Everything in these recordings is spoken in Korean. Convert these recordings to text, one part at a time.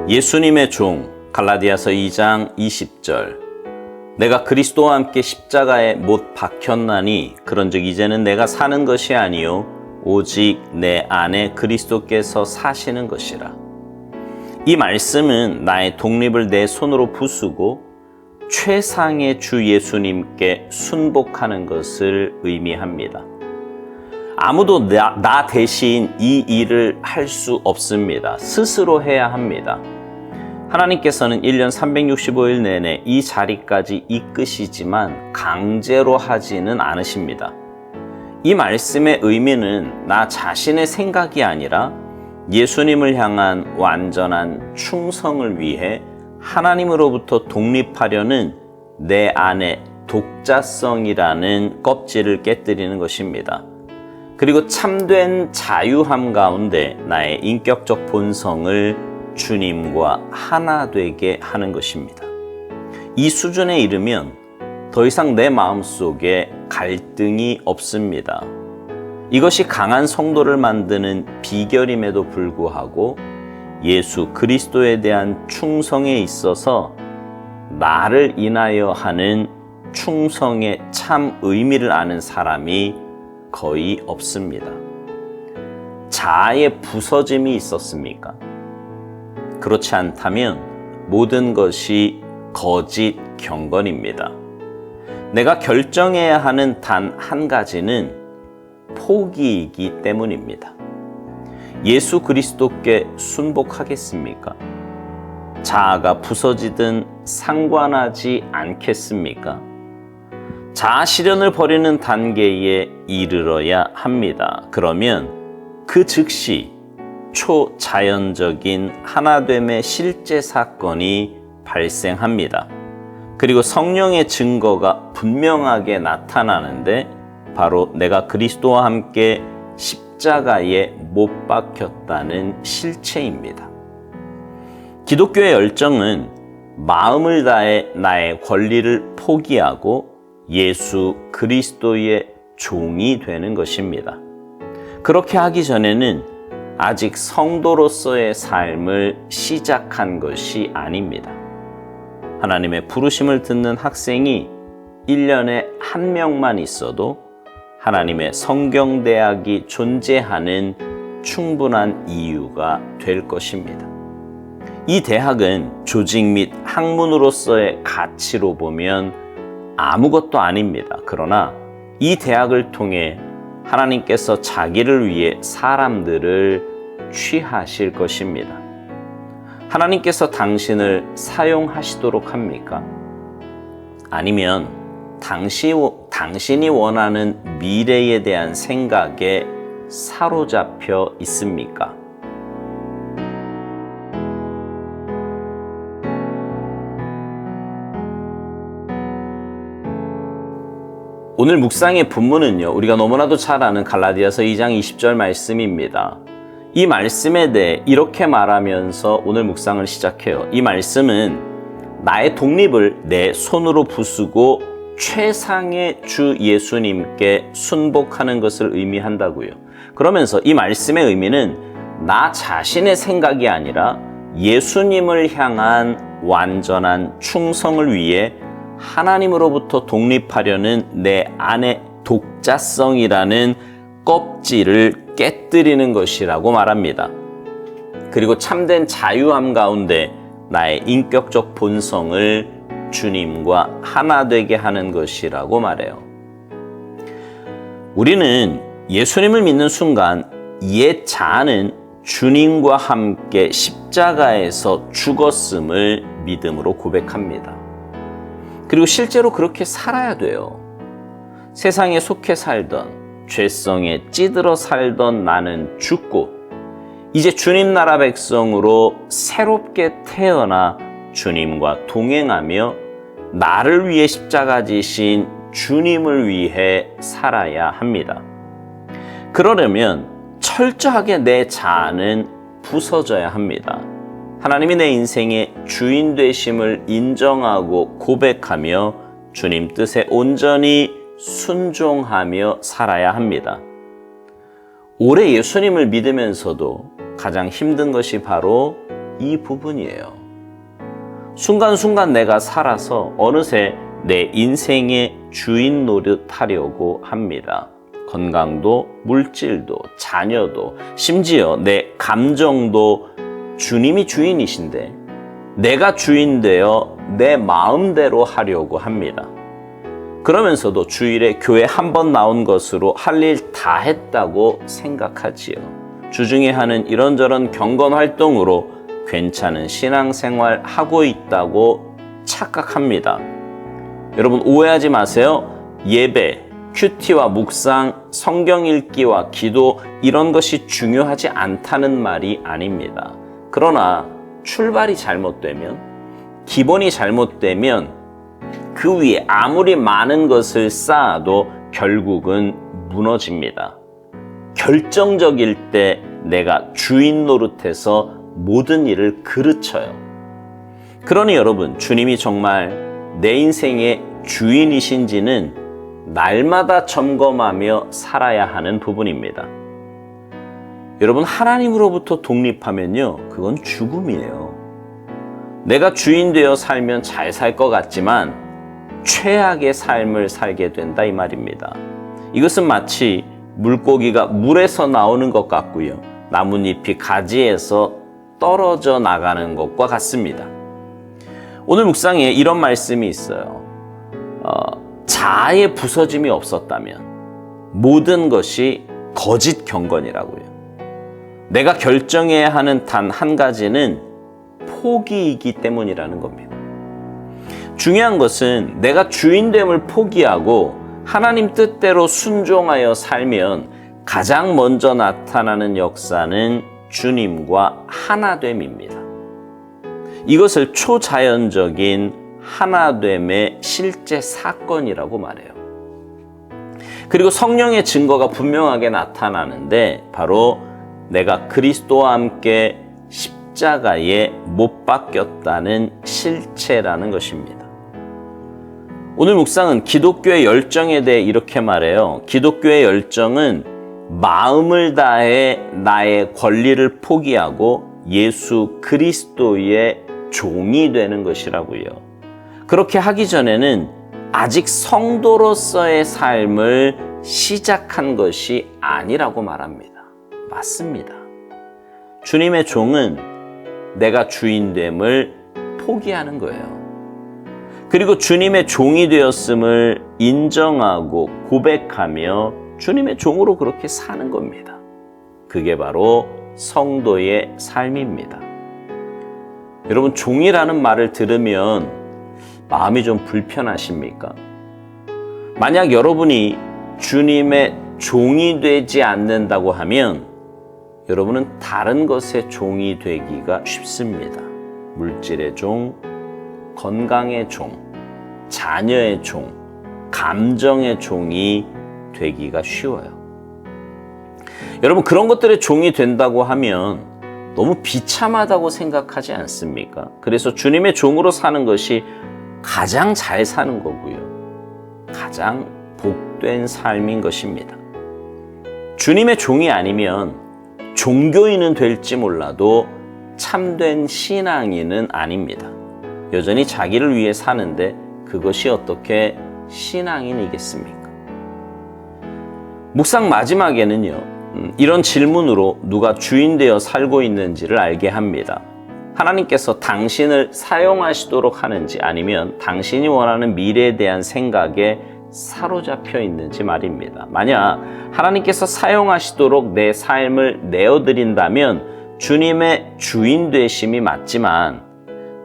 예수님의 종 갈라디아서 2장 20절 내가 그리스도와 함께 십자가에 못 박혔나니 그런즉 이제는 내가 사는 것이 아니요 오직 내 안에 그리스도께서 사시는 것이라. 이 말씀은 나의 독립을 내 손으로 부수고 최상의 주 예수님께 순복하는 것을 의미합니다. 아무도 나 대신 이 일을 할 수 없습니다. 스스로 해야 합니다. 하나님께서는 1년 365일 내내 이 자리까지 이끄시지만 강제로 하지는 않으십니다. 이 말씀의 의미는 나 자신의 생각이 아니라 예수님을 향한 완전한 충성을 위해 하나님으로부터 독립하려는 내 안의 독자성이라는 껍질을 깨뜨리는 것입니다. 그리고 참된 자유함 가운데 나의 인격적 본성을 주님과 하나 되게 하는 것입니다. 이 수준에 이르면 더 이상 내 마음속에 갈등이 없습니다. 이것이 강한 성도를 만드는 비결임에도 불구하고 예수 그리스도에 대한 충성에 있어서 나를 인하여 하는 충성의 참 의미를 아는 사람이 거의 없습니다. 자아의 부서짐이 있었습니까? 그렇지 않다면 모든 것이 거짓 경건입니다. 내가 결정해야 하는 단 한 가지는 포기이기 때문입니다. 예수 그리스도께 순복하겠습니까? 자아가 부서지든 상관하지 않겠습니까? 자아 실현을 버리는 단계에 이르러야 합니다. 그러면 그 즉시 초자연적인 하나됨의 실제 사건이 발생합니다. 그리고 성령의 증거가 분명하게 나타나는데 바로 내가 그리스도와 함께 십자가에 못 박혔다는 실체입니다. 기독교의 열정은 마음을 다해 나의 권리를 포기하고 예수 그리스도의 종이 되는 것입니다. 그렇게 하기 전에는 아직 성도로서의 삶을 시작한 것이 아닙니다. 하나님의 부르심을 듣는 학생이 1년에 한 명만 있어도 하나님의 성경대학이 존재하는 충분한 이유가 될 것입니다. 이 대학은 조직 및 학문으로서의 가치로 보면 아무것도 아닙니다. 그러나 이 대학을 통해 하나님께서 자기를 위해 사람들을 취하실 것입니다. 하나님께서 당신을 사용하시도록 합니까? 아니면 당신이 원하는 미래에 대한 생각에 사로잡혀 있습니까? 오늘 묵상의 본문은요, 우리가 너무나도 잘 아는 갈라디아서 2장 20절 말씀입니다. 이 말씀에 대해 이렇게 말하면서 오늘 묵상을 시작해요. 이 말씀은 나의 독립을 내 손으로 부수고 최상의 주 예수님께 순복하는 것을 의미한다고요. 그러면서 이 말씀의 의미는 나 자신의 생각이 아니라 예수님을 향한 완전한 충성을 위해 하나님으로부터 독립하려는 내 안의 독자성이라는 껍질을 깨뜨리는 것이라고 말합니다. 그리고 참된 자유함 가운데 나의 인격적 본성을 주님과 하나 되게 하는 것이라고 말해요. 우리는 예수님을 믿는 순간 옛 자아는 주님과 함께 십자가에서 죽었음을 믿음으로 고백합니다. 그리고 실제로 그렇게 살아야 돼요. 세상에 속해 살던, 죄성에 찌들어 살던 나는 죽고 이제 주님 나라 백성으로 새롭게 태어나 주님과 동행하며 나를 위해 십자가 지신 주님을 위해 살아야 합니다. 그러려면 철저하게 내 자아는 부서져야 합니다. 하나님이 내 인생의 주인 되심을 인정하고 고백하며 주님 뜻에 온전히 순종하며 살아야 합니다. 오래 예수님을 믿으면서도 가장 힘든 것이 바로 이 부분이에요. 순간순간 내가 살아서 어느새 내 인생의 주인 노릇하려고 합니다. 건강도, 물질도, 자녀도, 심지어 내 감정도 주님이 주인이신데 내가 주인 되어 내 마음대로 하려고 합니다. 그러면서도 주일에 교회 한 번 나온 것으로 할 일 다 했다고 생각하지요. 주중에 하는 이런저런 경건 활동으로 괜찮은 신앙생활 하고 있다고 착각합니다. 여러분 오해하지 마세요. 예배, 큐티와 묵상, 성경 읽기와 기도 이런 것이 중요하지 않다는 말이 아닙니다. 그러나 출발이 잘못되면, 기본이 잘못되면 그 위에 아무리 많은 것을 쌓아도 결국은 무너집니다. 결정적일 때 내가 주인 노릇해서 모든 일을 그르쳐요. 그러니 여러분, 주님이 정말 내 인생의 주인이신지는 날마다 점검하며 살아야 하는 부분입니다. 여러분, 하나님으로부터 독립하면요, 그건 죽음이에요. 내가 주인 되어 살면 잘 살 것 같지만 최악의 삶을 살게 된다 이 말입니다. 이것은 마치 물고기가 물에서 나오는 것 같고요, 나뭇잎이 가지에서 떨어져 나가는 것과 같습니다. 오늘 묵상에 이런 말씀이 있어요. 자아의 부서짐이 없었다면 모든 것이 거짓 경건이라고요. 내가 결정해야 하는 단 한 가지는 포기이기 때문이라는 겁니다. 중요한 것은 내가 주인됨을 포기하고 하나님 뜻대로 순종하여 살면 가장 먼저 나타나는 역사는 주님과 하나됨입니다. 이것을 초자연적인 하나됨의 실제 사건이라고 말해요. 그리고 성령의 증거가 분명하게 나타나는데 바로 내가 그리스도와 함께 십자가에 못 박혔다는 실체라는 것입니다. 오늘 묵상은 기독교의 열정에 대해 이렇게 말해요. 기독교의 열정은 마음을 다해 나의 권리를 포기하고 예수 그리스도의 종이 되는 것이라고요. 그렇게 하기 전에는 아직 성도로서의 삶을 시작한 것이 아니라고 말합니다. 맞습니다. 주님의 종은 내가 주인됨을 포기하는 거예요. 그리고 주님의 종이 되었음을 인정하고 고백하며 주님의 종으로 그렇게 사는 겁니다. 그게 바로 성도의 삶입니다. 여러분, 종이라는 말을 들으면 마음이 좀 불편하십니까? 만약 여러분이 주님의 종이 되지 않는다고 하면 여러분은 다른 것의 종이 되기가 쉽습니다. 물질의 종, 건강의 종, 자녀의 종, 감정의 종이 되기가 쉬워요. 여러분, 그런 것들의 종이 된다고 하면 너무 비참하다고 생각하지 않습니까? 그래서 주님의 종으로 사는 것이 가장 잘 사는 거고요, 가장 복된 삶인 것입니다. 주님의 종이 아니면 종교인은 될지 몰라도 참된 신앙인은 아닙니다. 여전히 자기를 위해 사는데 그것이 어떻게 신앙인이겠습니까? 묵상 마지막에는요, 이런 질문으로 누가 주인 되어 살고 있는지를 알게 합니다. 하나님께서 당신을 사용하시도록 하는지 아니면 당신이 원하는 미래에 대한 생각에 사로잡혀 있는지 말입니다. 만약 하나님께서 사용하시도록 내 삶을 내어드린다면 주님의 주인 되심이 맞지만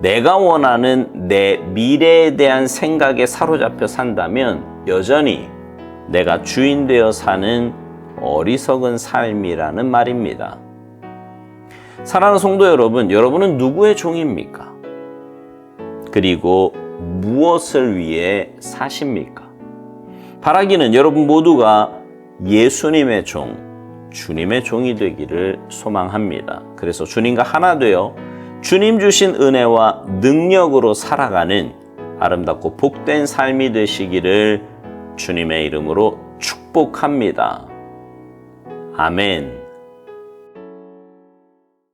내가 원하는 내 미래에 대한 생각에 사로잡혀 산다면 여전히 내가 주인 되어 사는 어리석은 삶이라는 말입니다. 사랑하는 성도 여러분, 여러분은 누구의 종입니까? 그리고 무엇을 위해 사십니까? 바라기는 여러분 모두가 예수님의 종, 주님의 종이 되기를 소망합니다. 그래서 주님과 하나 되어 주님 주신 은혜와 능력으로 살아가는 아름답고 복된 삶이 되시기를 주님의 이름으로 축복합니다. 아멘.